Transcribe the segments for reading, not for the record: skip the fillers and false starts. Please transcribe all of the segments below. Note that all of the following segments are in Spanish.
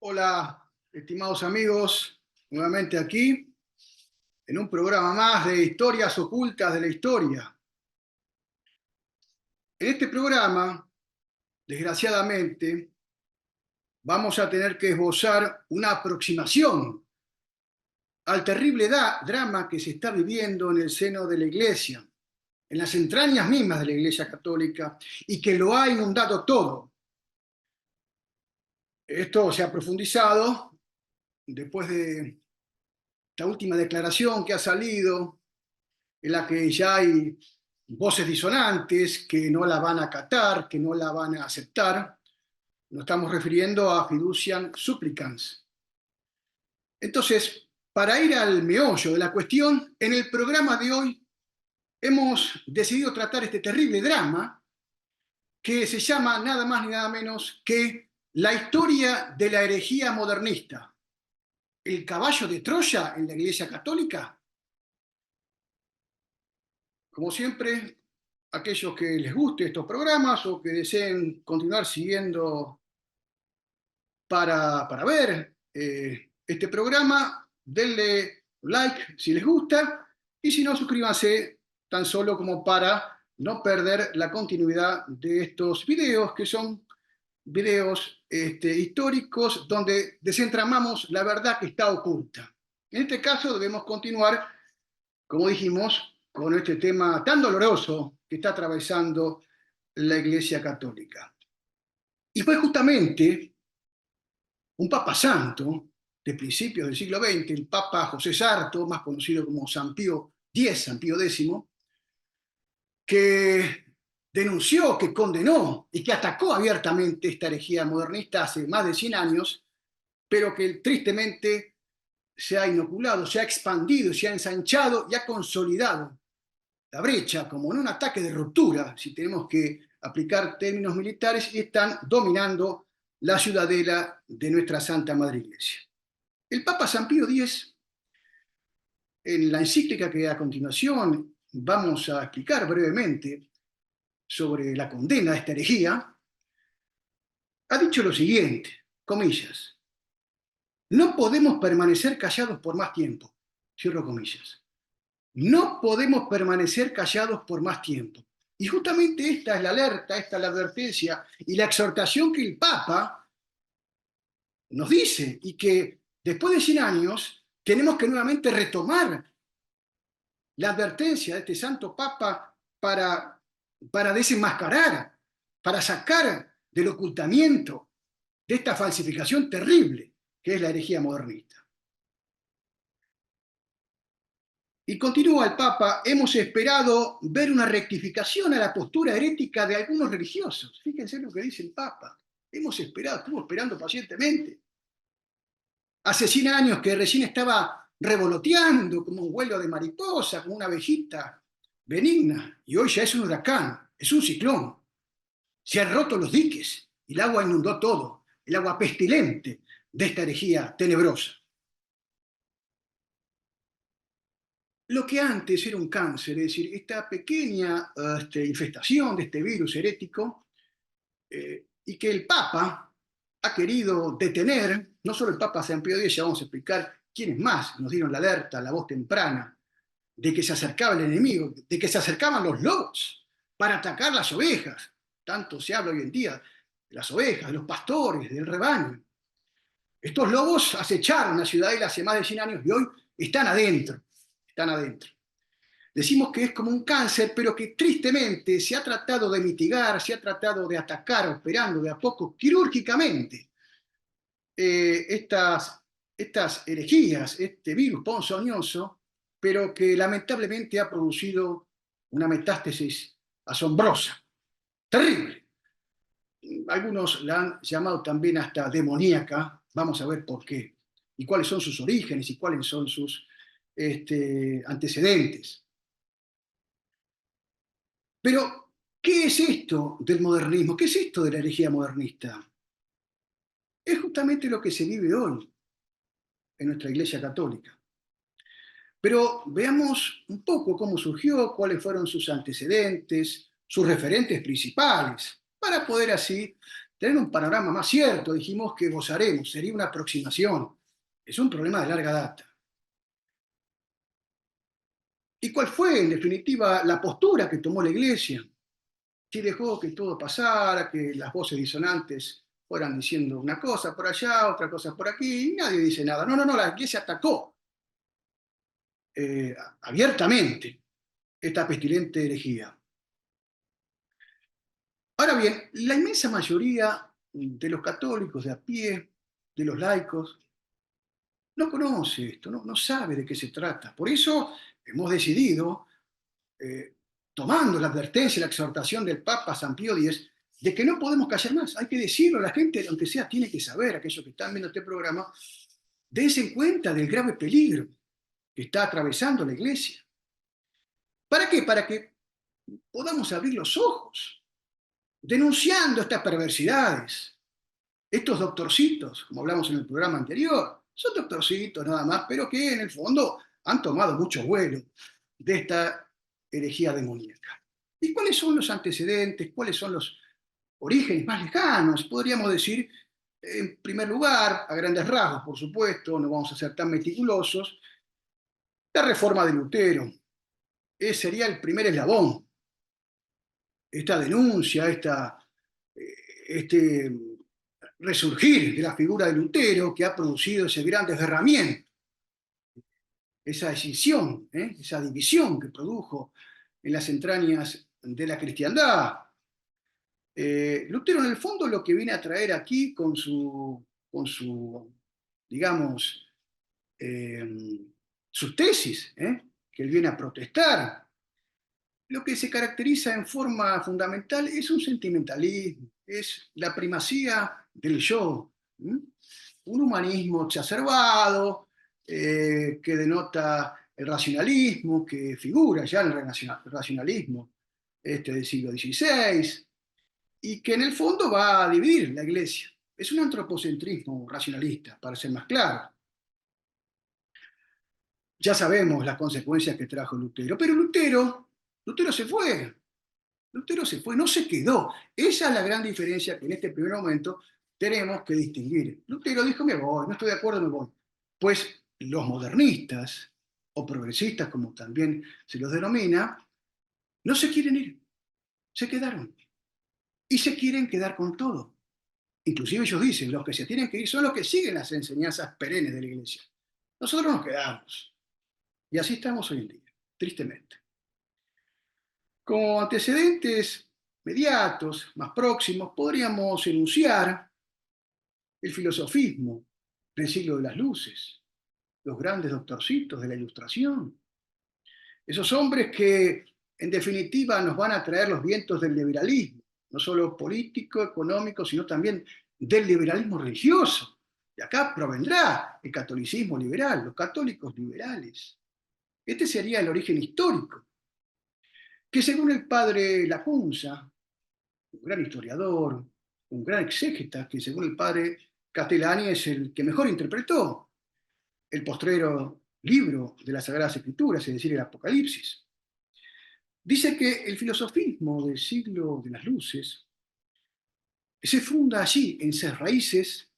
Hola, estimados amigos, nuevamente aquí en un programa más de historias ocultas de la historia. En este programa, desgraciadamente, vamos a tener que esbozar una aproximación al terrible drama que se está viviendo en el seno de la Iglesia, en las entrañas mismas de la Iglesia Católica, y que lo ha inundado todo. Esto se ha profundizado después de la última declaración que ha salido, en la que ya hay voces disonantes que no la van a acatar, que no la van a aceptar. Nos estamos refiriendo a fiduciam supplicans. Entonces, para ir al meollo de la cuestión, en el programa de hoy hemos decidido tratar este terrible drama que se llama nada más ni nada menos que la historia de la herejía modernista. ¿El caballo de Troya en la Iglesia Católica? Como siempre, aquellos que les guste estos programas o que deseen continuar siguiendo para ver este programa, denle like si les gusta y si no, suscríbanse tan solo como para no perder la continuidad de estos videos, que son videos históricos donde desentramamos la verdad que está oculta. En este caso debemos continuar, como dijimos, con este tema tan doloroso que está atravesando la Iglesia Católica. Y fue justamente un Papa Santo de principios del siglo XX, el Papa José Sarto, más conocido como San Pío X, San Pío X, que denunció, que condenó y que atacó abiertamente esta herejía modernista hace más de 100 años, pero que tristemente se ha inoculado, se ha expandido, se ha ensanchado y ha consolidado la brecha como en un ataque de ruptura, si tenemos que aplicar términos militares, y están dominando la ciudadela de nuestra Santa Madre Iglesia. El Papa San Pío X, en la encíclica que a continuación vamos a explicar brevemente sobre la condena de esta herejía, ha dicho lo siguiente, comillas: no podemos permanecer callados por más tiempo, cierro comillas. No podemos permanecer callados por más tiempo. Y justamente esta es la alerta, esta es la advertencia y la exhortación que el Papa nos dice, y que después de 100 años tenemos que nuevamente retomar la advertencia de este Santo Papa para desenmascarar, para sacar del ocultamiento de esta falsificación terrible que es la herejía modernista. Y continúa el Papa: hemos esperado ver una rectificación a la postura herética de algunos religiosos. Fíjense lo que dice el Papa. Hemos esperado, estuvo esperando pacientemente. Hace 100 años que recién estaba revoloteando como un vuelo de mariposa, como una abejita benigna, y hoy ya es un huracán, es un ciclón. Se han roto los diques y el agua inundó todo, el agua pestilente de esta herejía tenebrosa. Lo que antes era un cáncer, es decir, esta pequeña infestación de este virus herético, y que el Papa ha querido detener, no solo el Papa San Pío X, ya vamos a explicar quiénes más nos dieron la alerta, la voz temprana, de que se acercaba el enemigo, de que se acercaban los lobos para atacar las ovejas. Tanto se habla hoy en día de las ovejas, de los pastores, del rebaño. Estos lobos acecharon la ciudadela hace más de 100 años y hoy están adentro, están adentro. Decimos que es como un cáncer, pero que tristemente se ha tratado de mitigar, se ha tratado de atacar, operando de a poco, quirúrgicamente, estas herejías, este virus ponzoñoso, pero que lamentablemente ha producido una metástasis asombrosa, terrible. Algunos la han llamado también hasta demoníaca. Vamos a ver por qué, y cuáles son sus orígenes y cuáles son sus antecedentes. Pero, ¿qué es esto del modernismo? ¿Qué es esto de la herejía modernista? Es justamente lo que se vive hoy en nuestra Iglesia Católica. Pero veamos un poco cómo surgió, cuáles fueron sus antecedentes, sus referentes principales, para poder así tener un panorama más cierto, dijimos que gozaremos, sería una aproximación. Es un problema de larga data. ¿Y cuál fue, en definitiva, la postura que tomó la Iglesia? Que dejó que todo pasara, que las voces disonantes fueran diciendo una cosa por allá, otra cosa por aquí, y nadie dice nada. No, no, no, la Iglesia atacó abiertamente esta pestilente herejía. Ahora bien, la inmensa mayoría de los católicos de a pie, de los laicos, no conoce esto, no sabe de qué se trata. Por eso hemos decidido, eh, tomando la advertencia y la exhortación del Papa San Pío X, de que no podemos callar más. Hay que decirlo, la gente, aunque sea, tiene que saber, aquellos que están viendo este programa, dense cuenta del grave peligro que está atravesando la Iglesia. ¿Para qué? Para que podamos abrir los ojos, denunciando estas perversidades. Estos doctorcitos, como hablamos en el programa anterior, son doctorcitos nada más, pero que en el fondo han tomado mucho vuelo de esta herejía demoníaca. ¿Y cuáles son los antecedentes? ¿Cuáles son los orígenes más lejanos? Podríamos decir, en primer lugar, a grandes rasgos, por supuesto, no vamos a ser tan meticulosos, la reforma de Lutero. Ese sería el primer eslabón. Esta denuncia, este resurgir de la figura de Lutero que ha producido ese gran desgarramiento, esa escisión, esa división que produjo en las entrañas de la cristiandad. Lutero, en el fondo, lo que viene a traer aquí con su digamos, sus tesis, que él viene a protestar, lo que se caracteriza en forma fundamental es un sentimentalismo, es la primacía del yo, un humanismo exacerbado que denota el racionalismo, que figura ya en el racionalismo del siglo XVI, y que en el fondo va a dividir la Iglesia. Es un antropocentrismo racionalista, para ser más claro. Ya sabemos las consecuencias que trajo Lutero, pero Lutero se fue. Lutero se fue, no se quedó. Esa es la gran diferencia que en este primer momento tenemos que distinguir. Lutero dijo, me voy, no estoy de acuerdo, me voy. Pues los modernistas, o progresistas, como también se los denomina, no se quieren ir, se quedaron. Y se quieren quedar con todo. Inclusive ellos dicen, los que se tienen que ir son los que siguen las enseñanzas perennes de la Iglesia. Nosotros nos quedamos. Y así estamos hoy en día, tristemente. Como antecedentes inmediatos, más próximos, podríamos enunciar el filosofismo del siglo de las luces, los grandes doctorcitos de la Ilustración, esos hombres que en definitiva nos van a traer los vientos del liberalismo, no solo político, económico, sino también del liberalismo religioso. De acá provendrá el catolicismo liberal, los católicos liberales. Este sería el origen histórico, que según el padre Lacunza, un gran historiador, un gran exégeta, que según el padre Castellani es el que mejor interpretó el postrero libro de las Sagradas Escrituras, es decir, el Apocalipsis. Dice que el filosofismo del siglo de las luces se funda allí, en sus raíces,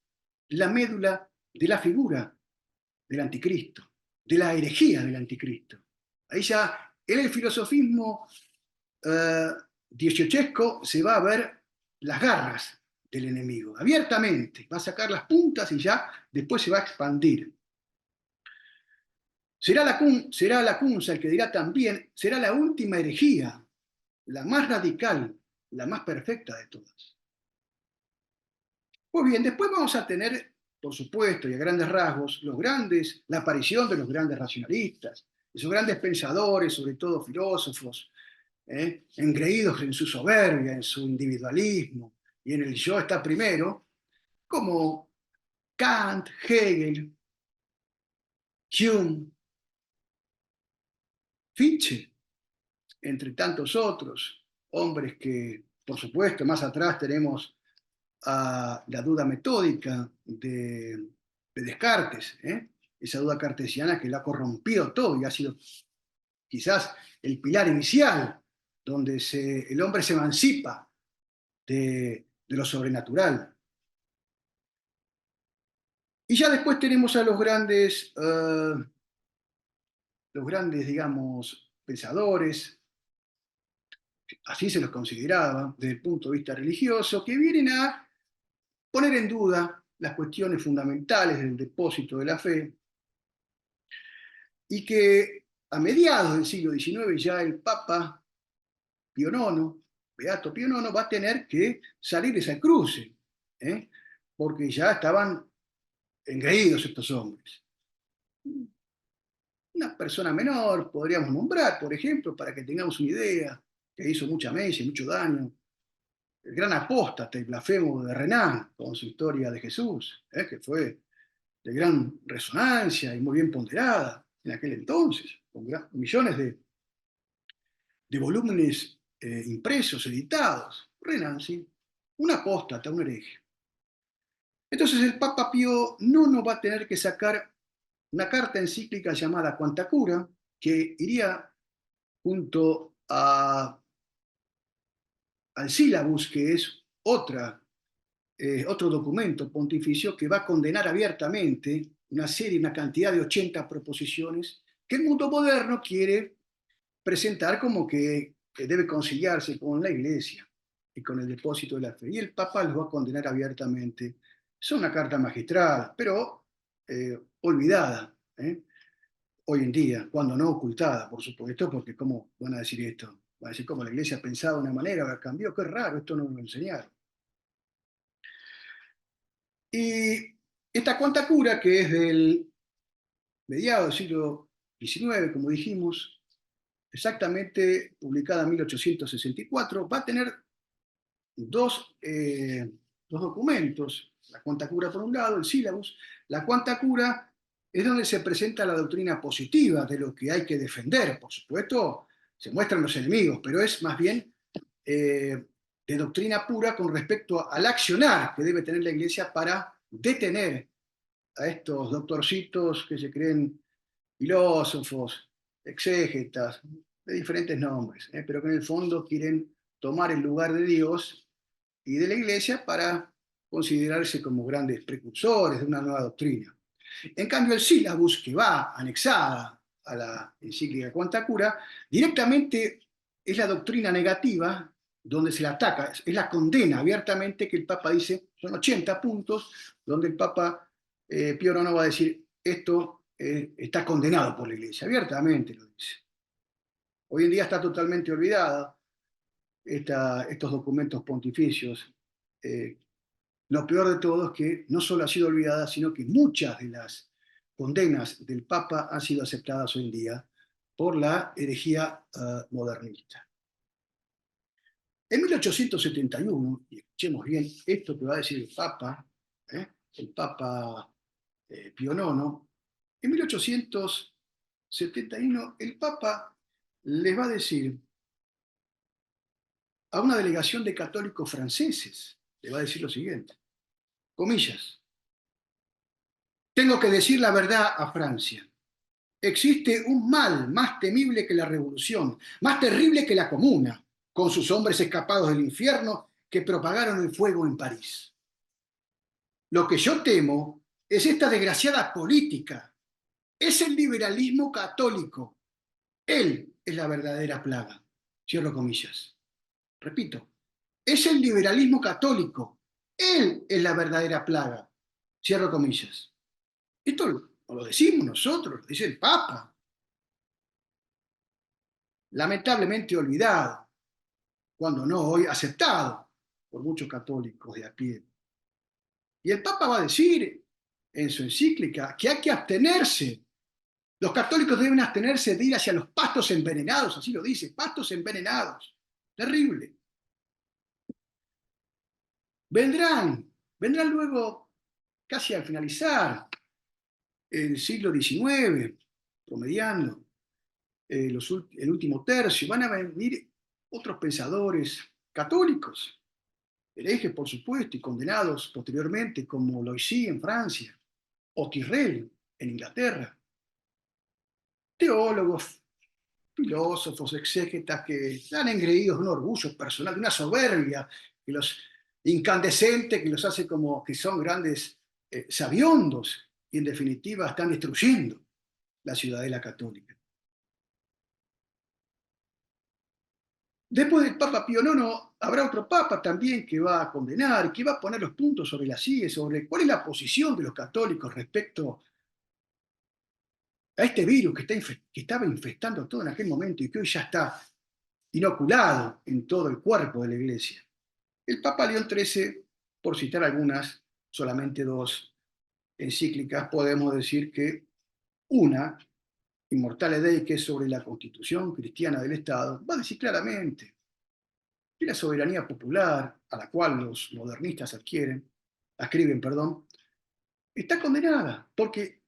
la médula de la figura del anticristo, de la herejía del anticristo. Ahí ya, en el filosofismo dieciochesco se va a ver las garras del enemigo, abiertamente, va a sacar las puntas y ya después se va a expandir. Será Lacunza el que dirá también, será la última herejía, la más radical, la más perfecta de todas. Pues bien, después vamos a tener, por supuesto, y a grandes rasgos, la aparición de los grandes racionalistas, esos grandes pensadores, sobre todo filósofos, engreídos en su soberbia, en su individualismo, y en el yo está primero, como Kant, Hegel, Hume, Fichte, entre tantos otros, hombres que, por supuesto, más atrás tenemos a la duda metódica de Descartes, esa duda cartesiana que lo ha corrompido todo y ha sido quizás el pilar inicial donde el hombre se emancipa de de lo sobrenatural. Y ya después tenemos a los grandes, digamos, pensadores, así se los consideraba desde el punto de vista religioso, que vienen a poner en duda las cuestiones fundamentales del depósito de la fe y que a mediados del siglo XIX ya el Papa Pío IX, Beato Pío IX, va a tener que salir de esa cruce, ¿eh? Porque ya estaban engreídos estos hombres. Una persona menor podríamos nombrar, por ejemplo, para que tengamos una idea, que hizo mucha mella y mucho daño, el gran apóstata y blasfemo de Renan, con su historia de Jesús, que fue de gran resonancia y muy bien ponderada en aquel entonces, con millones de volúmenes impresos, editados. Renan, sí, un apóstata, un hereje. Entonces el Papa Pío no nos va a tener que sacar una carta encíclica llamada Quanta Cura, que iría junto al sílabus, que es otro documento pontificio que va a condenar abiertamente una cantidad de 80 proposiciones que el mundo moderno quiere presentar como que debe conciliarse con la Iglesia y con el depósito de la fe. Y el Papa los va a condenar abiertamente. Es una carta magistral, pero olvidada, hoy en día, cuando no ocultada, por supuesto, porque ¿cómo van a decir esto? Van a decir cómo la Iglesia pensaba de una manera, ahora cambió, qué raro, esto no me lo enseñaron. Y esta Quanta Cura, que es del mediados del siglo XIX, como dijimos, exactamente publicada en 1864, va a tener dos documentos, la Quanta Cura por un lado, el sílabus. La Quanta Cura es donde se presenta la doctrina positiva de lo que hay que defender. Por supuesto, se muestran los enemigos, pero es más bien de doctrina pura con respecto al accionar que debe tener la Iglesia para detener a estos doctorcitos que se creen filósofos, exégetas, de diferentes nombres, pero que en el fondo quieren tomar el lugar de Dios y de la Iglesia para considerarse como grandes precursores de una nueva doctrina. En cambio, el sílabus, que va anexada a la encíclica Quanta Cura, directamente es la doctrina negativa donde se la ataca, es la condena abiertamente que el Papa dice, son 80 puntos, donde el Papa Pío IX va a decir, esto está condenado por la Iglesia, abiertamente lo dice. Hoy en día está totalmente olvidada estos documentos pontificios. Lo peor de todo es que no solo ha sido olvidada, sino que muchas de las condenas del Papa han sido aceptadas hoy en día por la herejía modernista. En 1871, y escuchemos bien esto que va a decir el Papa Pío IX, en 1871 el Papa les va a decir a una delegación de católicos franceses, le va a decir lo siguiente, comillas, tengo que decir la verdad a Francia. Existe un mal más temible que la revolución, más terrible que la comuna, con sus hombres escapados del infierno que propagaron el fuego en París. Lo que yo temo es esta desgraciada política, es el liberalismo católico. Él es la verdadera plaga. Cierro comillas. Repito, es el liberalismo católico. Él es la verdadera plaga. Cierro comillas. Esto no lo decimos nosotros, lo dice el Papa. Lamentablemente olvidado, cuando no hoy aceptado por muchos católicos de a pie. Y el Papa va a decir en su encíclica que hay que abstenerse. Los católicos deben abstenerse de ir hacia los pastos envenenados, así lo dice, pastos envenenados. Terrible. Vendrán luego, casi al finalizar el siglo XIX, promediando el último tercio, van a venir otros pensadores católicos, herejes por supuesto, y condenados posteriormente, como Loisy en Francia, o Tyrrell en Inglaterra. Teólogos, filósofos, exégetas que están engreídos de un orgullo personal, de una soberbia que los incandescente que los hace como que son grandes sabiondos y en definitiva están destruyendo la ciudadela católica. Después del Papa Pío IX habrá otro Papa también que va a condenar, que va a poner los puntos sobre las IES, sobre cuál es la posición de los católicos respecto a este virus que estaba infestando todo en aquel momento y que hoy ya está inoculado en todo el cuerpo de la Iglesia. El Papa León XIII, por citar algunas, solamente dos encíclicas, podemos decir que una, Immortale Dei, que es sobre la constitución cristiana del Estado, va a decir claramente que la soberanía popular, a la cual los modernistas ascriben, está condenada, porque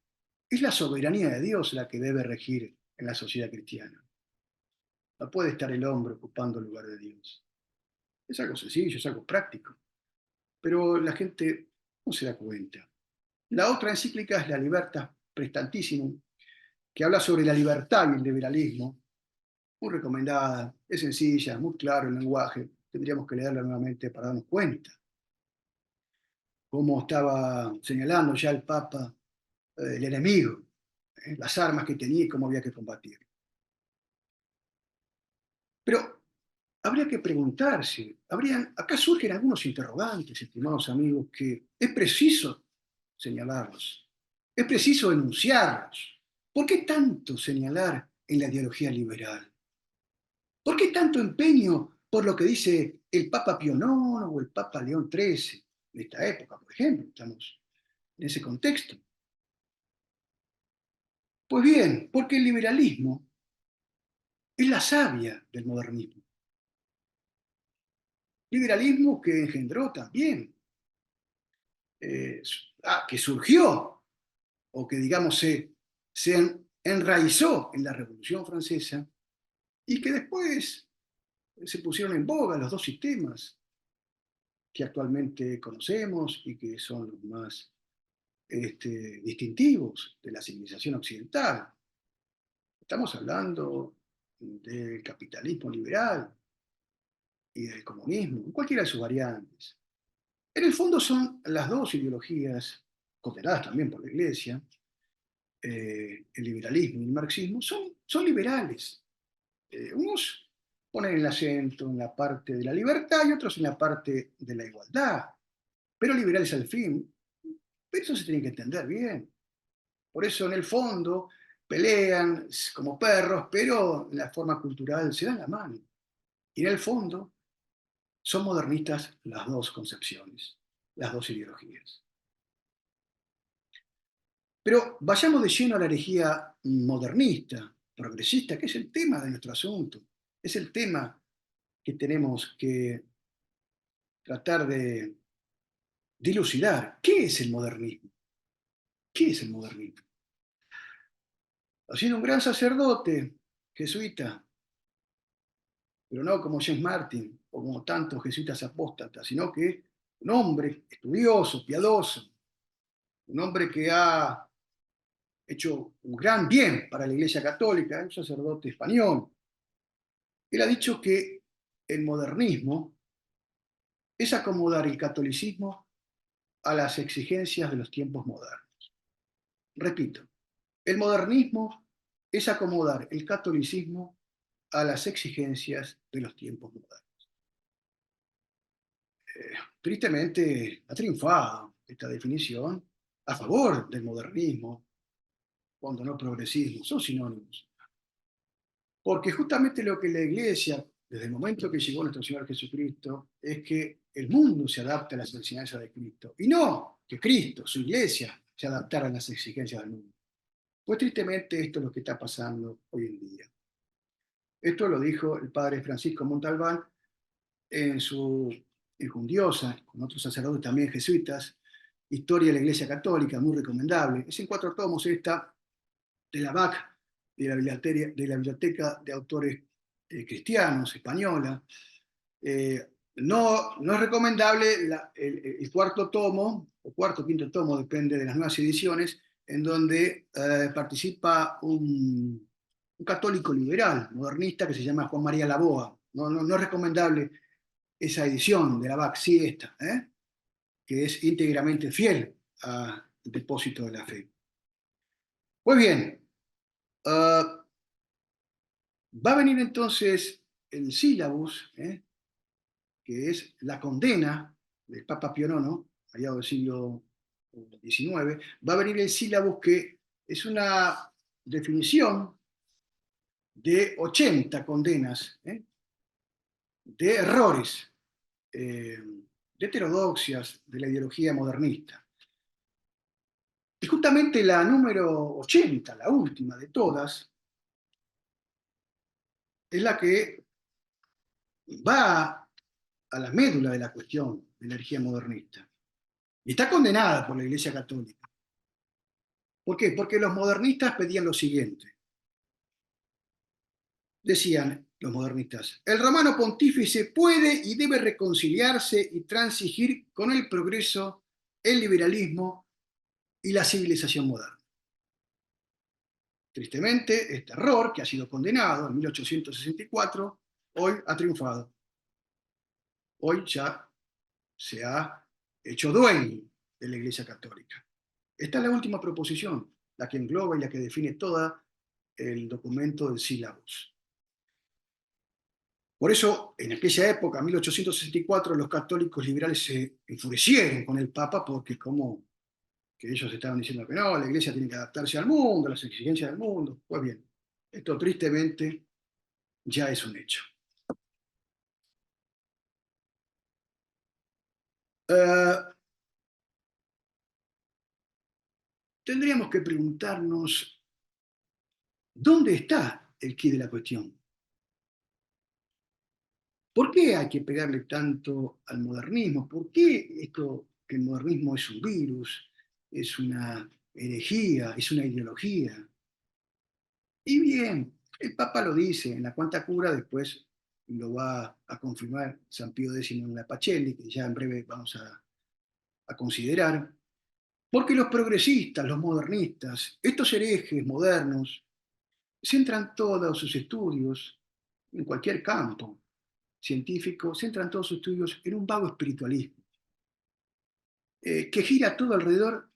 es la soberanía de Dios la que debe regir en la sociedad cristiana. No puede estar el hombre ocupando el lugar de Dios. Es algo sencillo, es algo práctico, pero la gente no se da cuenta. La otra encíclica es la Libertas Prestantissimum, que habla sobre la libertad y el liberalismo, muy recomendada, es sencilla, muy claro el lenguaje, tendríamos que leerla nuevamente para darnos cuenta cómo estaba señalando ya el Papa el enemigo, las armas que tenía y cómo había que combatir. Pero habría que preguntarse, acá surgen algunos interrogantes, estimados amigos, que es preciso señalarlos, es preciso enunciarlos. ¿Por qué tanto señalar en la ideología liberal? ¿Por qué tanto empeño por lo que dice el Papa Pío IX o el Papa León XIII de esta época, por ejemplo? Estamos en ese contexto. Pues bien, porque el liberalismo es la savia del modernismo. Liberalismo que engendró también, que surgió, o que digamos se enraizó en la Revolución Francesa, y que después se pusieron en boga los dos sistemas que actualmente conocemos y que son los más distintivos de la civilización occidental. Estamos hablando del capitalismo liberal y del comunismo, en cualquiera de sus variantes. En el fondo son las dos ideologías, condenadas también por la Iglesia, el liberalismo y el marxismo, son liberales. Unos ponen el acento en la parte de la libertad y otros en la parte de la igualdad, pero liberales al fin. Pero eso se tiene que entender bien. Por eso en el fondo pelean como perros, pero en la forma cultural se dan la mano. Y en el fondo son modernistas las dos concepciones, las dos ideologías. Pero vayamos de lleno a la herejía modernista, progresista, que es el tema de nuestro asunto. Es el tema que tenemos que tratar de dilucidar. ¿Qué es el modernismo? ¿Qué es el modernismo? Ha sido un gran sacerdote jesuita, pero no como James Martin o como tantos jesuitas apóstatas, sino que un hombre estudioso, piadoso, un hombre que ha hecho un gran bien para la Iglesia Católica, un sacerdote español. Él ha dicho que el modernismo es acomodar el catolicismo a las exigencias de los tiempos modernos. Repito, el modernismo es acomodar el catolicismo a las exigencias de los tiempos modernos. Tristemente ha triunfado esta definición a favor del modernismo, cuando no progresismo, son sinónimos. Porque justamente lo que la Iglesia, desde el momento que llegó nuestro Señor Jesucristo, es que el mundo se adapte a las enseñanzas de Cristo, y no que Cristo, su Iglesia, se adaptara a las exigencias del mundo. Pues tristemente esto es lo que está pasando hoy en día. Esto lo dijo el padre Francisco Montalbán en su enjundiosa, con otros sacerdotes también jesuitas, Historia de la Iglesia Católica, muy recomendable. Es en 4 tomos esta, de la BAC, de la Biblioteca de Autores Cristianos, española. No es recomendable el 4.º tomo, o 4.º o 5.º tomo, depende de las nuevas ediciones, en donde participa un católico liberal, modernista, que se llama Juan María Laboa. No es recomendable esa edición de la BAC, sí, esta, que es íntegramente fiel al depósito de la fe. Pues bien, va a venir entonces el sílabus, que es la condena del Papa Pío IX, allá del siglo XIX. Va a venir el sílabus, que es una definición de 80 condenas, de errores, de heterodoxias de la ideología modernista. Y justamente la número 80, la última de todas, es la que va a la médula de la cuestión de la herejía modernista. Y está condenada por la Iglesia Católica. ¿Por qué? Porque los modernistas pedían lo siguiente. Decían los modernistas: el romano pontífice puede y debe reconciliarse y transigir con el progreso, el liberalismo y la civilización moderna. Tristemente, este error, que ha sido condenado en 1864, hoy ha triunfado. Hoy ya se ha hecho dueño de la Iglesia Católica. Esta es la última proposición, la que engloba y la que define todo el documento del sílabus. Por eso, en aquella época, 1864, los católicos liberales se enfurecieron con el Papa, porque como que ellos estaban diciendo que no, la Iglesia tiene que adaptarse al mundo, a las exigencias del mundo. Pues bien, esto tristemente ya es un hecho. Uh, Tendríamos que preguntarnos, ¿dónde está el quid de la cuestión? ¿Por qué hay que pegarle tanto al modernismo? ¿Por qué esto que el modernismo es un virus, es una herejía, es una ideología? Y bien, el Papa lo dice en la Quanta Cura, después lo va a confirmar San Pío X en la Pacelli, que ya en breve vamos a considerar, porque los progresistas, los modernistas, estos herejes modernos, centran todos sus estudios en cualquier campo científico, centran todos sus estudios en un vago espiritualismo, que gira todo alrededor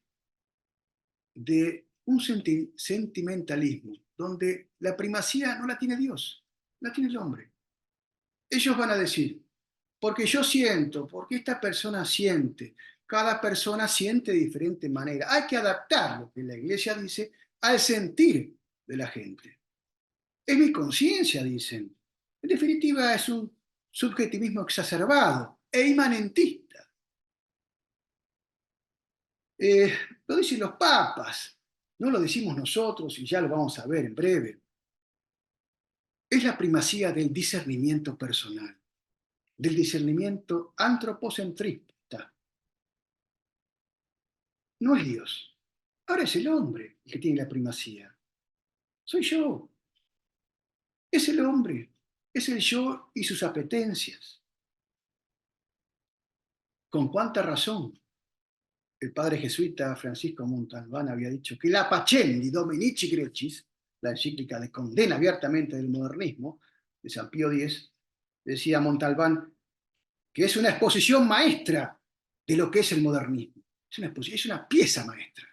de un sentimentalismo, donde la primacía no la tiene Dios, la tiene el hombre. Ellos van a decir, porque yo siento, porque esta persona siente, cada persona siente de diferente manera. Hay que adaptar lo que la Iglesia dice al sentir de la gente. Es mi conciencia, dicen. En definitiva, es un subjetivismo exacerbado e imanentista. Eh, lo dicen los papas, no lo decimos nosotros y ya lo vamos a ver en breve. Es la primacía del discernimiento personal, del discernimiento antropocentrista. No es Dios. Ahora es el hombre el que tiene la primacía. Soy yo. Es el hombre. Es el yo y sus apetencias. ¿Con cuánta razón el padre jesuita Francisco Montalbán había dicho que la Pacelli Dominici Grecis, la encíclica de condena abiertamente del modernismo de San Pío X, decía Montalbán que es una exposición maestra de lo que es el modernismo? Es una pieza maestra.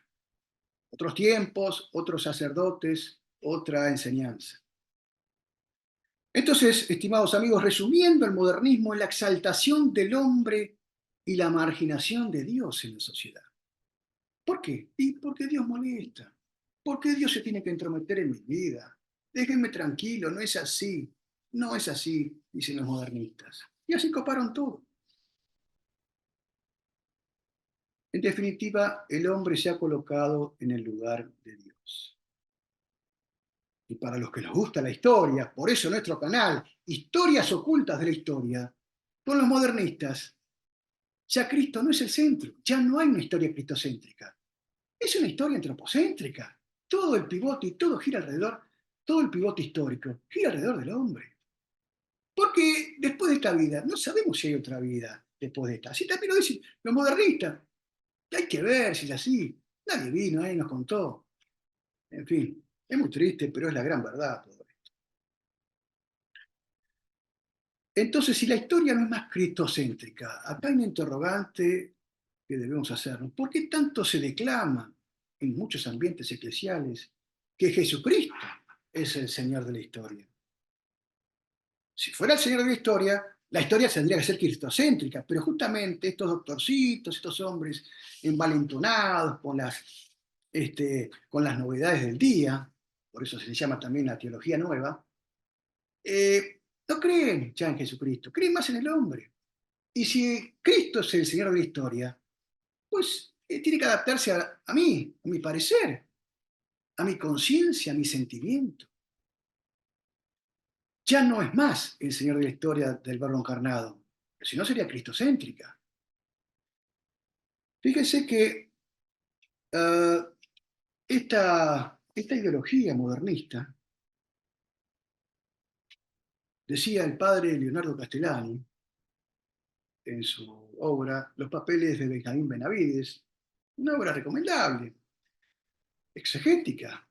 Otros tiempos, otros sacerdotes, otra enseñanza. Entonces, estimados amigos, resumiendo, el modernismo es la exaltación del hombre y la marginación de Dios en la sociedad. ¿Por qué? Y porque Dios molesta. ¿Por qué Dios se tiene que entrometer en mi vida? Déjenme tranquilo, no es así. No es así, dicen los modernistas. Y así coparon todo. En definitiva, el hombre se ha colocado en el lugar de Dios. Y para los que nos gusta la historia, por eso nuestro canal, Historias Ocultas de la Historia, con los modernistas, ya Cristo no es el centro, ya no hay una historia cristocéntrica. Es una historia antropocéntrica. Todo el pivote y todo gira alrededor, todo el pivote histórico gira alrededor del hombre. Porque después de esta vida, no sabemos si hay otra vida después de esta. Así también lo dicen los modernistas. Hay que ver si es así. Nadie vino, nadie nos contó. En fin, es muy triste, pero es la gran verdad todo esto. Entonces, si la historia no es más cristocéntrica, acá hay un interrogante que debemos hacernos. ¿Por qué tanto se declama en muchos ambientes eclesiales que Jesucristo es el Señor de la historia? Si fuera el Señor de la historia tendría que ser cristocéntrica, pero justamente estos doctorcitos, estos hombres envalentonados con las novedades del día, por eso se le llama también la teología nueva, no creen ya en Jesucristo, creen más en el hombre. Y si Cristo es el Señor de la historia, pues tiene que adaptarse a mí, a mi parecer, a mi conciencia, a mi sentimiento. Ya no es más el Señor de la historia del Verbo encarnado, si no sería cristocéntrica. Fíjense que uh, esta ideología modernista, decía el padre Leonardo Castellani en su obra Los papeles de Benjamín Benavides, una obra recomendable, exegética.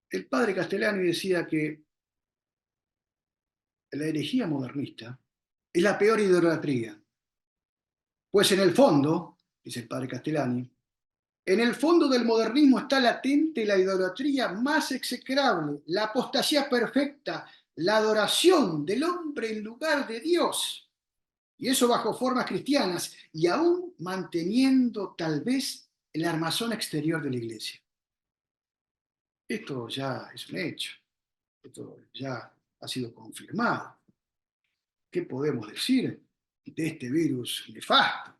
El padre Castellani decía que la herejía modernista es la peor idolatría, pues en el fondo, dice el padre Castellani, en el fondo del modernismo está latente la idolatría más execrable, la apostasía perfecta, la adoración del hombre en lugar de Dios. Y eso bajo formas cristianas y aún manteniendo tal vez el armazón exterior de la iglesia. Esto ya es un hecho, esto ya ha sido confirmado. ¿Qué podemos decir de este virus nefasto,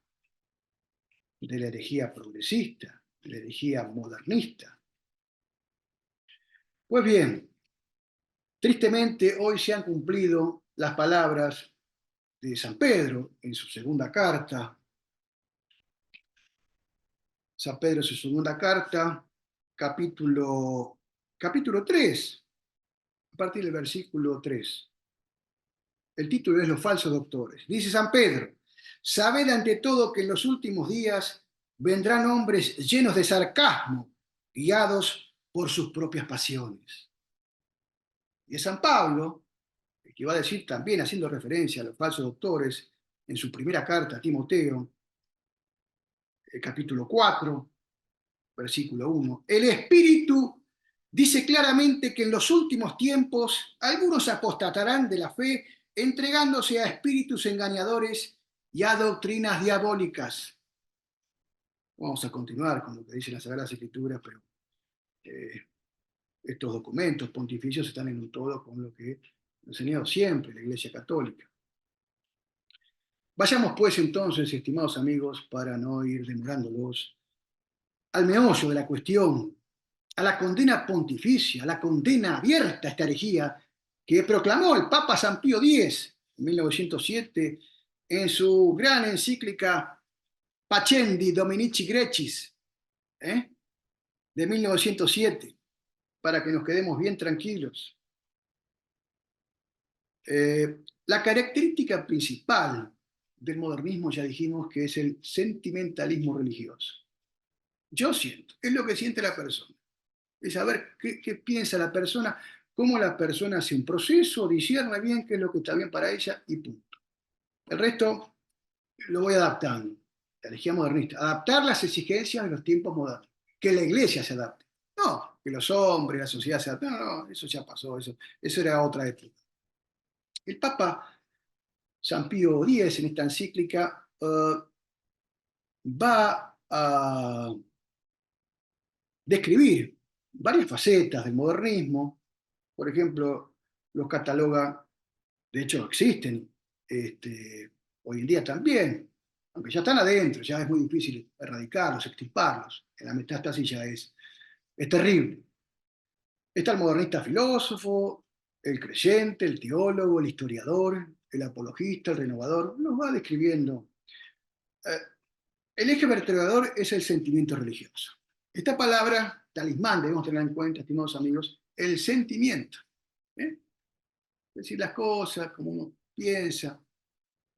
de la herejía progresista, de la herejía modernista? Pues bien, tristemente hoy se han cumplido las palabras de San Pedro en su segunda carta. San Pedro en su segunda carta, capítulo 3, a partir del versículo 3. El título es Los falsos doctores. Dice San Pedro: sabed ante todo que en los últimos días vendrán hombres llenos de sarcasmo, guiados por sus propias pasiones. Y es San Pablo, el que va a decir también, haciendo referencia a los falsos doctores, en su primera carta a Timoteo, capítulo 4, versículo 1. El Espíritu dice claramente que en los últimos tiempos algunos apostatarán de la fe, entregándose a espíritus engañadores y a doctrinas diabólicas. Vamos a continuar con lo que dicen las Sagradas Escrituras, pero estos documentos pontificios están en un todo con lo que ha enseñado siempre la Iglesia Católica. Vayamos pues entonces, estimados amigos, para no ir demorándolos, al meollo de la cuestión, a la condena pontificia, a la condena abierta a esta herejía que proclamó el Papa San Pío X en 1907 en su gran encíclica Pacendi Dominici Grecis, de 1907, para que nos quedemos bien tranquilos. La característica principal del modernismo, ya dijimos, que es el sentimentalismo religioso. Yo siento, es lo que siente la persona. Es saber qué piensa la persona, cómo la persona hace un proceso, discierne bien qué es lo que está bien para ella y punto. El resto lo voy adaptando. La herejía modernista, adaptar las exigencias de los tiempos modernos, que la iglesia se adapte. No, que los hombres, la sociedad se adapten. No, eso ya pasó, eso era otra época. El Papa San Pío X en esta encíclica va a describir varias facetas del modernismo. Por ejemplo, los cataloga, de hecho existen hoy en día también, aunque ya están adentro, ya es muy difícil erradicarlos, extirparlos. En la metástasis ya es terrible. Está el modernista filósofo, el creyente, el teólogo, el historiador, el apologista, el renovador, nos va describiendo. El eje vertebrador es el sentimiento religioso. Esta palabra, talismán, debemos tener en cuenta, estimados amigos, el sentimiento. Decir las cosas como uno piensa,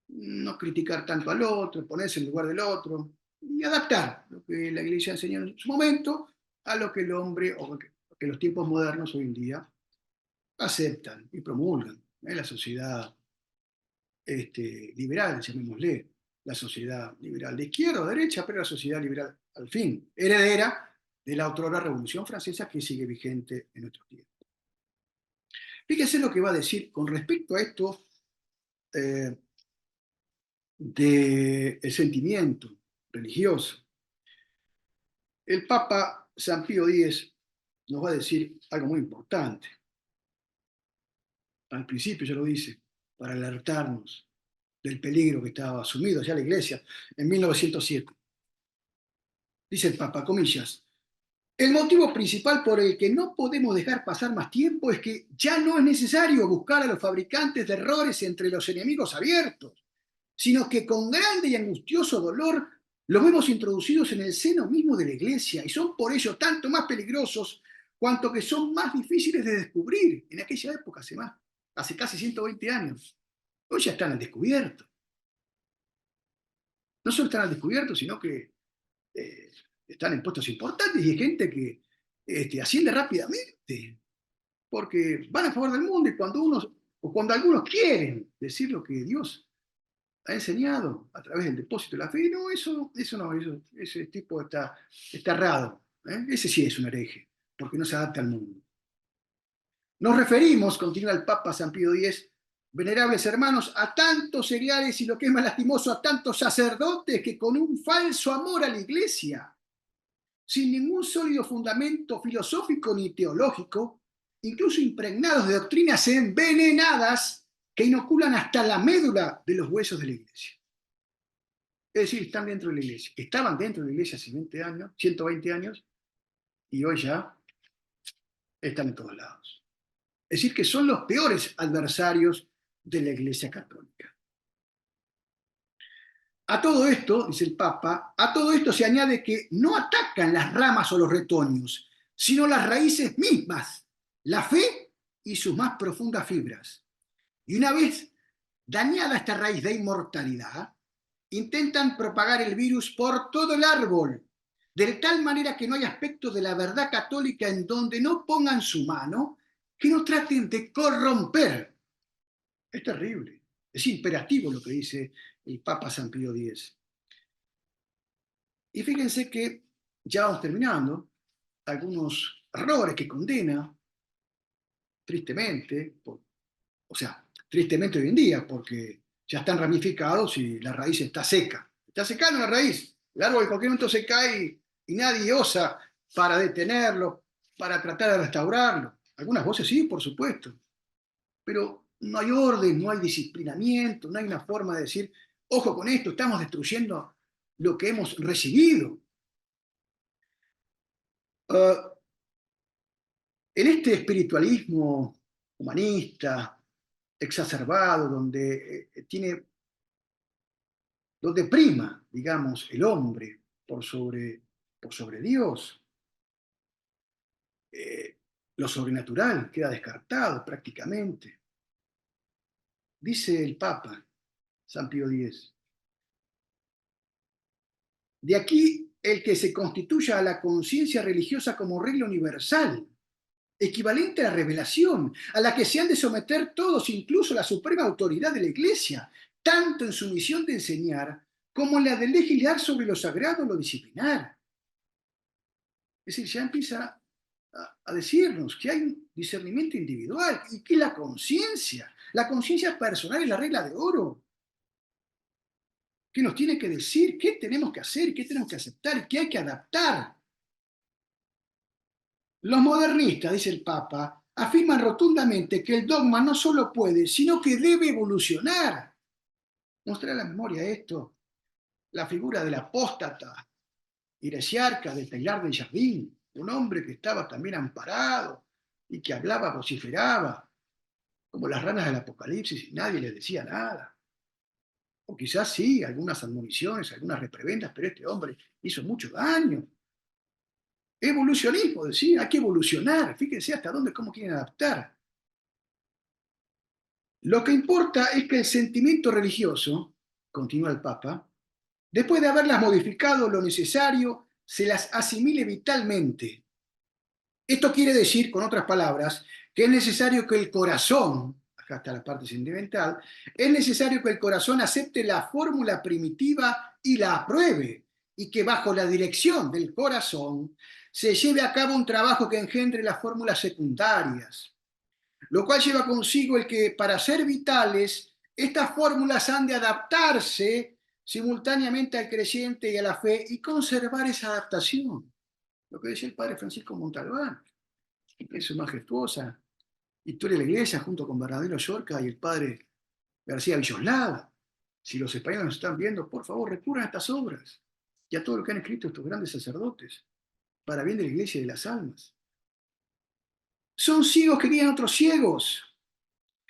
no criticar tanto al otro, ponerse en lugar del otro y adaptar lo que la Iglesia enseñó en su momento a lo que el hombre o que los tiempos modernos hoy en día aceptan y promulgan en la sociedad liberal, llamémosle, la sociedad liberal de izquierda o derecha, pero la sociedad liberal, al fin, heredera de la otrora Revolución Francesa que sigue vigente en nuestros días. Fíjense lo que va a decir con respecto a esto del sentimiento religioso. El Papa San Pío X nos va a decir algo muy importante. Al principio ya lo dice, para alertarnos del peligro que estaba asumido ya la Iglesia en 1907. Dice el Papa, comillas, el motivo principal por el que no podemos dejar pasar más tiempo es que ya no es necesario buscar a los fabricantes de errores entre los enemigos abiertos, sino que con grande y angustioso dolor los vemos introducidos en el seno mismo de la Iglesia y son por ello tanto más peligrosos cuanto que son más difíciles de descubrir en aquella época, hace casi 120 años. Hoy ya están al descubierto. No solo están al descubierto, sino que están en puestos importantes y hay gente que asciende rápidamente porque van a favor del mundo y cuando algunos quieren decir lo que Dios ha enseñado a través del depósito de la fe, no, ese tipo está errado. Ese sí es un hereje, porque no se adapta al mundo. Nos referimos, continúa el Papa San Pío X, venerables hermanos, a tantos cereales y lo que es más lastimoso, a tantos sacerdotes que con un falso amor a la Iglesia, sin ningún sólido fundamento filosófico ni teológico, incluso impregnados de doctrinas envenenadas que inoculan hasta la médula de los huesos de la Iglesia. Es decir, están dentro de la Iglesia. Estaban dentro de la Iglesia hace 20 años, 120 años, y hoy ya están en todos lados. Es decir, que son los peores adversarios de la Iglesia Católica. A todo esto, dice el Papa, a todo esto se añade que no atacan las ramas o los retoños, sino las raíces mismas, la fe y sus más profundas fibras. Y una vez dañada esta raíz de inmortalidad, intentan propagar el virus por todo el árbol, de tal manera que no hay aspectos de la verdad católica en donde no pongan su mano, que no traten de corromper. Es terrible, es imperativo lo que dice el Papa San Pío X. Y fíjense que ya vamos terminando, algunos errores que condena tristemente, tristemente hoy en día, porque ya están ramificados y la raíz está seca. Está secando la raíz. El árbol en cualquier momento se cae y nadie osa para detenerlo, para tratar de restaurarlo. Algunas voces sí, por supuesto, pero no hay orden, no hay disciplinamiento, no hay una forma de decir, ojo con esto, estamos destruyendo lo que hemos recibido. En este espiritualismo humanista, exacerbado, donde prima, digamos, el hombre por sobre Dios, lo sobrenatural queda descartado prácticamente. Dice el Papa San Pío X, de aquí el que se constituya a la conciencia religiosa como regla universal, equivalente a la revelación, a la que se han de someter todos, incluso la suprema autoridad de la Iglesia, tanto en su misión de enseñar como en la de legislar sobre lo sagrado o lo disciplinar. Es decir, ya empieza a decirnos que hay un discernimiento individual y que la conciencia personal es la regla de oro, que nos tiene que decir qué tenemos que hacer, qué tenemos que aceptar y qué hay que adaptar. Los modernistas, dice el Papa, afirman rotundamente que el dogma no solo puede, sino que debe evolucionar. Nos trae a la memoria esto, la figura del apóstata heresiarca de Teilhard de Chardin, un hombre que estaba también amparado y que hablaba, vociferaba, como las ranas del Apocalipsis, y nadie le decía nada. O quizás sí, algunas admoniciones, algunas reprebendas, pero este hombre hizo mucho daño. Evolucionismo, decía, hay que evolucionar. Fíjense hasta dónde, cómo quieren adaptar. Lo que importa es que el sentimiento religioso, continúa el Papa, después de haberlas modificado lo necesario, se las asimile vitalmente. Esto quiere decir, con otras palabras, que es necesario que el corazón, acá está la parte sentimental, es necesario que el corazón acepte la fórmula primitiva y la apruebe, y que bajo la dirección del corazón se lleve a cabo un trabajo que engendre las fórmulas secundarias, lo cual lleva consigo el que para ser vitales, estas fórmulas han de adaptarse simultáneamente al creyente y a la fe y conservar esa adaptación. Lo que decía el padre Francisco Montalbán, en su majestuosa Historia de la Iglesia, junto con Bernardino Llorca y el padre García Villoslada. Si los españoles nos están viendo, por favor, recurran a estas obras y a todo lo que han escrito estos grandes sacerdotes para bien de la Iglesia y de las almas. Son ciegos que guían a otros ciegos.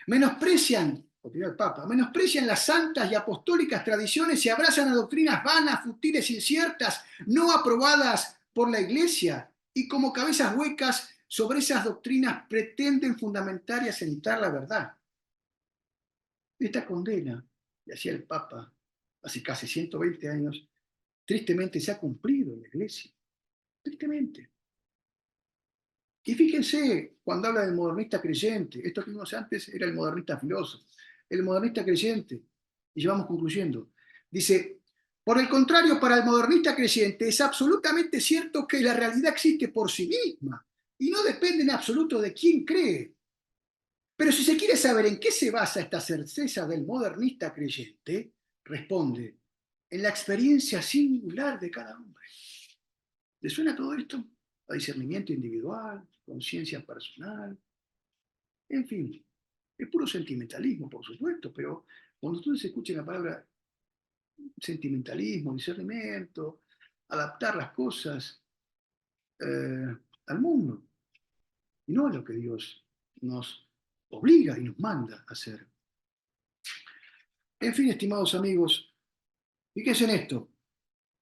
Menosprecian, opinó el Papa, menosprecian las santas y apostólicas tradiciones y abrazan a doctrinas vanas, futiles, inciertas, no aprobadas por la Iglesia, y como cabezas huecas sobre esas doctrinas pretenden fundamentar y asentar la verdad. Esta condena, que hacía el Papa hace casi 120 años, tristemente se ha cumplido en la Iglesia. Tristemente. Y fíjense, cuando habla del modernista creyente, esto que vimos antes era el modernista filósofo, el modernista creyente, y ya vamos concluyendo, dice, por el contrario, para el modernista creyente es absolutamente cierto que la realidad existe por sí misma y no depende en absoluto de quién cree. Pero si se quiere saber en qué se basa esta certeza del modernista creyente, responde, en la experiencia singular de cada hombre. ¿Le suena todo esto? A discernimiento individual, conciencia personal, en fin, es puro sentimentalismo, por supuesto, pero cuando ustedes escuchen la palabra sentimentalismo, discernimiento, adaptar las cosas al mundo, y no a lo que Dios nos obliga y nos manda a hacer. En fin, estimados amigos, fíjense en esto.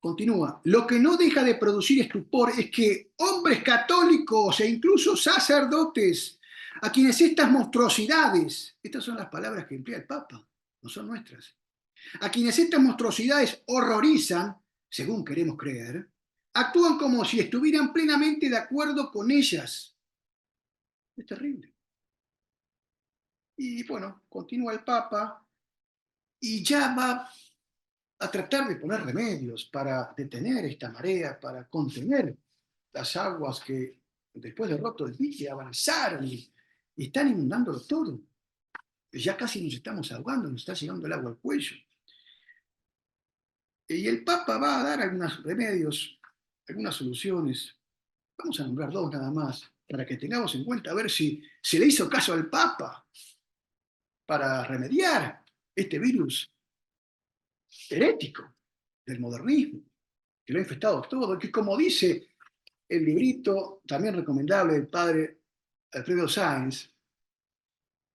Continúa. Lo que no deja de producir estupor es que hombres católicos e incluso sacerdotes, a quienes estas monstruosidades, estas son las palabras que emplea el Papa, no son nuestras, a quienes estas monstruosidades horrorizan, según queremos creer, actúan como si estuvieran plenamente de acuerdo con ellas. Es terrible. Y bueno, continúa el Papa y ya va a tratar de poner remedios para detener esta marea, para contener las aguas que después del roto del dique avanzaron y están inundándolo todo. Ya casi nos estamos ahogando, nos está llegando el agua al cuello. Y el Papa va a dar algunos remedios, algunas soluciones. Vamos a nombrar dos nada más, para que tengamos en cuenta a ver si se le hizo caso al Papa para remediar este virus herético del modernismo, que lo ha infectado todo, que como dice el librito también recomendable del padre Alfredo Sáenz,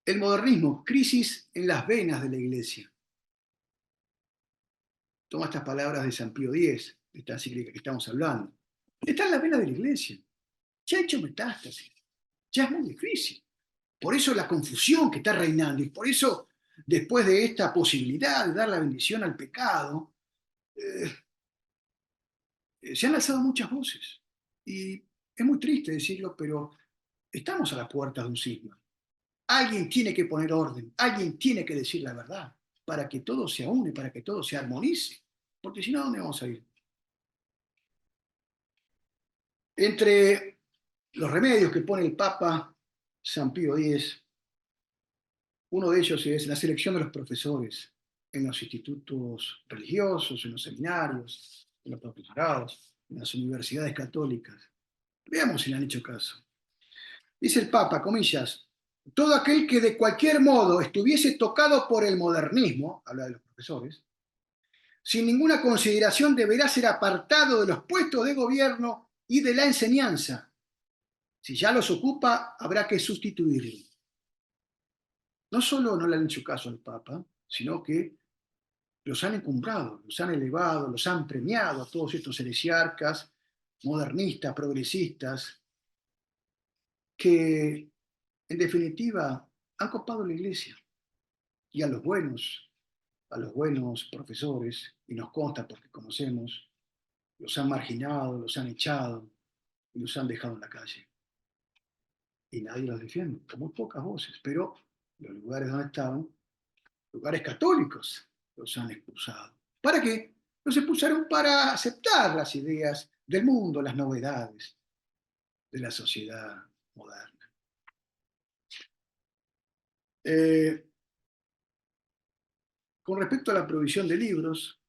el modernismo, crisis en las venas de la Iglesia. Toma estas palabras de San Pío X, de esta encíclica que estamos hablando. Está en las venas de la Iglesia. Ya ha hecho metástasis. Ya es muy difícil. Por eso la confusión que está reinando y por eso, después de esta posibilidad de dar la bendición al pecado, se han alzado muchas voces. Y es muy triste decirlo, pero estamos a las puertas de un cisma. Alguien tiene que poner orden, alguien tiene que decir la verdad para que todo se une, para que todo se armonice. Porque si no, ¿dónde vamos a ir? Entre los remedios que pone el Papa San Pío X, uno de ellos es la selección de los profesores en los institutos religiosos, en los seminarios, en los profesorados, en las universidades católicas. Veamos si le han hecho caso. Dice el Papa, comillas, todo aquel que de cualquier modo estuviese tocado por el modernismo, habla de los profesores, sin ninguna consideración deberá ser apartado de los puestos de gobierno y de la enseñanza. Si ya los ocupa, habrá que sustituirlo. No solo no le han hecho caso al Papa, sino que los han encumbrado, los han elevado, los han premiado a todos estos heresiarcas, modernistas, progresistas, que en definitiva han copado la Iglesia y a los buenos profesores, y nos consta porque conocemos, los han marginado, los han echado y los han dejado en la calle. Y nadie los defiende, con muy pocas voces, pero los lugares donde estaban, lugares católicos los han expulsado. ¿Para qué? Los expulsaron para aceptar las ideas del mundo, las novedades de la sociedad moderna. Con respecto a la provisión de libros,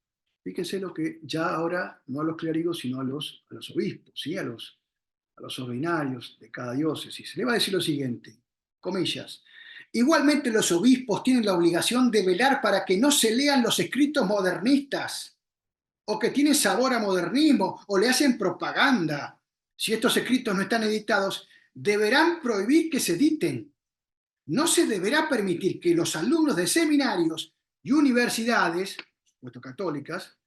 fíjense lo que ya ahora, no a los clérigos, sino a los obispos, ¿sí? a los ordinarios de cada diócesis. Se le va a decir lo siguiente, comillas, igualmente los obispos tienen la obligación de velar para que no se lean los escritos modernistas o que tienen sabor a modernismo o le hacen propaganda. Si estos escritos no están editados, deberán prohibir que se editen. No se deberá permitir que los alumnos de seminarios y universidades, puesto católicas,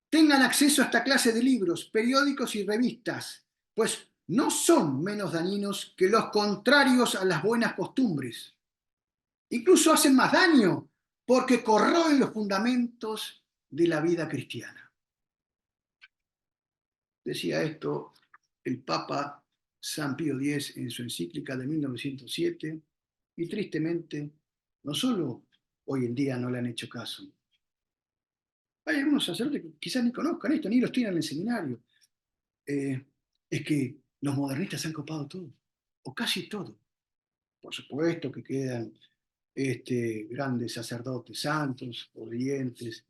tengan acceso a esta clase de libros, periódicos y revistas, pues no son menos dañinos que los contrarios a las buenas costumbres. Incluso hacen más daño porque corroen los fundamentos de la vida cristiana. Decía esto el Papa San Pío X en su encíclica de 1907 y tristemente no solo hoy en día no le han hecho caso. Hay algunos sacerdotes que quizás ni conozcan esto, ni los tienen en el seminario. Es que los modernistas han copado todo, o casi todo. Por supuesto que quedan grandes sacerdotes santos, obedientes,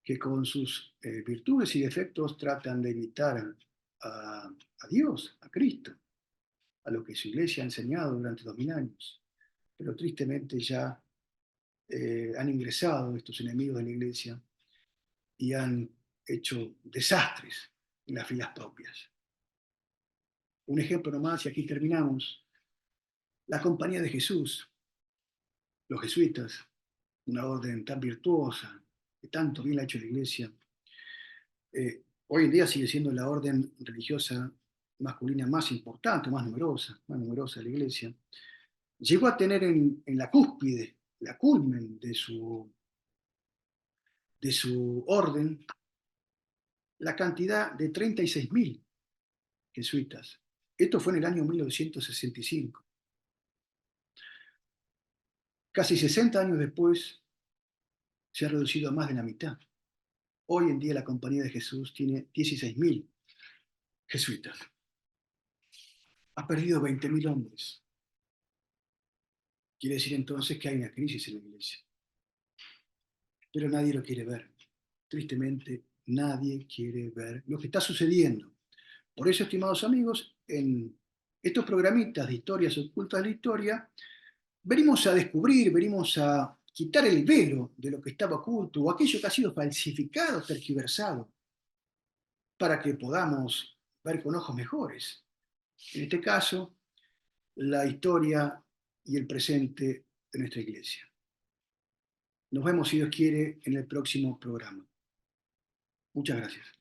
que con sus virtudes y defectos tratan de imitar a Dios, a Cristo, a lo que su iglesia ha enseñado durante 2000 años. Pero tristemente ya han ingresado estos enemigos de la iglesia y han hecho desastres en las filas propias. Un ejemplo nomás, y aquí terminamos. La Compañía de Jesús, los jesuitas, una orden tan virtuosa, que tanto bien la ha hecho la iglesia, hoy en día sigue siendo la orden religiosa masculina más importante, más numerosa de la iglesia, llegó a tener en la cúspide, la culmen de su orden, la cantidad de 36.000 jesuitas. Esto fue en el año 1965. Casi 60 años después, se ha reducido a más de la mitad. Hoy en día la Compañía de Jesús tiene 16.000 jesuitas. Ha perdido 20.000 hombres. Quiere decir entonces que hay una crisis en la iglesia. Pero nadie lo quiere ver. Tristemente, nadie quiere ver lo que está sucediendo. Por eso, estimados amigos, en estos programitas de historias ocultas de la historia, venimos a descubrir, venimos a quitar el velo de lo que estaba oculto o aquello que ha sido falsificado, tergiversado, para que podamos ver con ojos mejores. En este caso, la historia y el presente de nuestra iglesia. Nos vemos, si Dios quiere, en el próximo programa. Muchas gracias.